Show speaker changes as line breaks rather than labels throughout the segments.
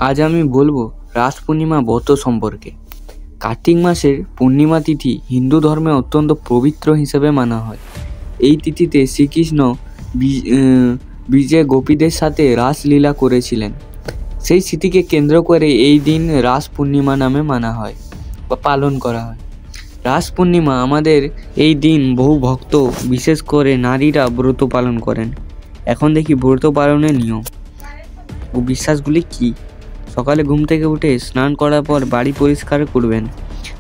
আজ আমি বলবো রাস পূর্ণিমা ব্রত সম্পর্কে। কার্তিক মাসের পূর্ণিমা তিথি হিন্দু ধর্মে অত্যন্ত পবিত্র হিসেবে মানা হয়। এই তিথিতে শ্রীকৃষ্ণ ব্রিজে গোপীদের সাথে রাসলীলা করেছিলেন। সেই স্মৃতিকে কেন্দ্র করে এই দিন রাস পূর্ণিমা নামে মানা হয় বা পালন করা হয়। রাস পূর্ণিমা আমাদের এই দিন বহু ভক্ত, বিশেষ করে নারীরা ব্রত পালন করেন। এখন দেখি ব্রত পালনের নিয়ম ও বিশ্বাসগুলি কী। সকালে ঘুম থেকে উঠে স্নান করার পর বাড়ি পরিষ্কার করবেন,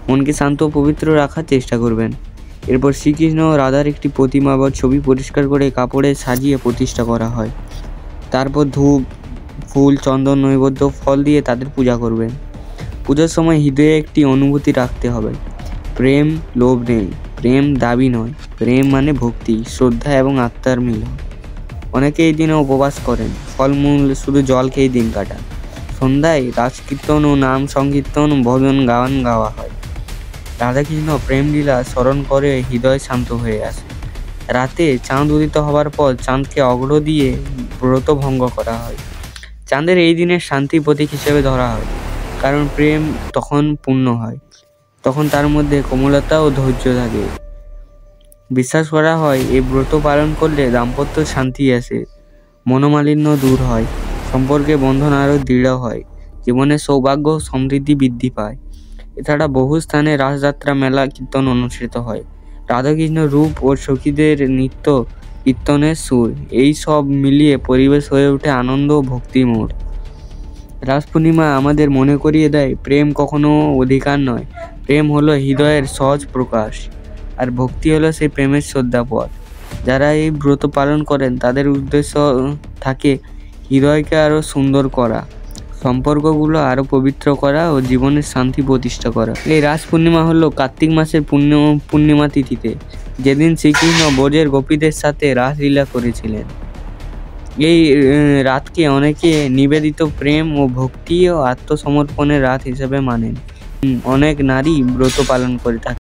মনকে শান্ত ও পবিত্র রাখার চেষ্টা করবেন। এরপর শ্রীকৃষ্ণ ও রাধার একটি প্রতিমা বা ছবি পরিষ্কার করে কাপড়ে সাজিয়ে প্রতিষ্ঠা করা হয়। তারপর ধূপ, ফুল, চন্দন, নৈবেদ্য, ফল দিয়ে তাদের পূজা করবেন। পুজোর সময় হৃদয়ে একটি অনুভূতি রাখতে হবে, প্রেম, লোভ নেই, প্রেম দাবি নয়, প্রেম মানে ভক্তি, শ্রদ্ধা এবং আত্মার মিলন। অনেকে এই দিনে উপবাস করেন, ফলমূল, শুধু জল খেয়ে দিন কাটান। সন্ধ্যায় রাজকীর্তন ও নাম সংকীর্তন, ভজন গান গাওয়া হয়। রাধাকৃষ্ণ প্রেমলীলা স্মরণ করে হৃদয় শান্ত হয়ে আসে। রাতে চাঁদ উদিত হবার পর চাঁদকে অর্ঘ্য দিয়ে ব্রত ভঙ্গ করা হয়। চাঁদের এই দিনের শান্তির প্রতীক হিসেবে ধরা হয়, কারণ প্রেম তখন পূর্ণ হয়, তখন তার মধ্যে কোমলতা ও ধৈর্য থাকে। বিশ্বাস করা হয় এই ব্রত পালন করলে দাম্পত্য শান্তি আসে, মনোমালিন্য দূর হয়, সম্পর্কে বন্ধন আরও দৃঢ় হয়, জীবনে সৌভাগ্য ও সমৃদ্ধি বৃদ্ধি পায়। এছাড়া বহু স্থানে রাসযাত্রা, মেলা, কীর্তন অনুষ্ঠিত হয়। রাধাকৃষ্ণ রূপ ও সখীদের নৃত্য, কীর্তনের সুর, এই সব মিলিয়ে পরিবেশ হয়ে ওঠে আনন্দ ও ভক্তিমূল। রাস পূর্ণিমা আমাদের মনে করিয়ে দেয়, প্রেম কখনো অধিকার নয়, প্রেম হলো হৃদয়ের সহজ প্রকাশ, আর ভক্তি হলো সেই প্রেমের শ্রদ্ধাপদ। যারা এই ব্রত পালন করেন তাদের উদ্দেশ্য থাকে হৃদয়কে আরও সুন্দর করা, সম্পর্কগুলো আরও পবিত্র করা ও জীবনের শান্তি প্রতিষ্ঠা করা। এই রাস পূর্ণিমা হলো কার্তিক মাসের পূর্ণিমা তিথিতে, যেদিন শ্রীকৃষ্ণ ব্রজের গোপীদের সাথে রাসলীলা করেছিলেন। এই রাতকে অনেকে নিবেদিত প্রেম ও ভক্তি ও আত্মসমর্পণের রাত হিসেবে মানেন। অনেক নারী ব্রত পালন করে থাকে।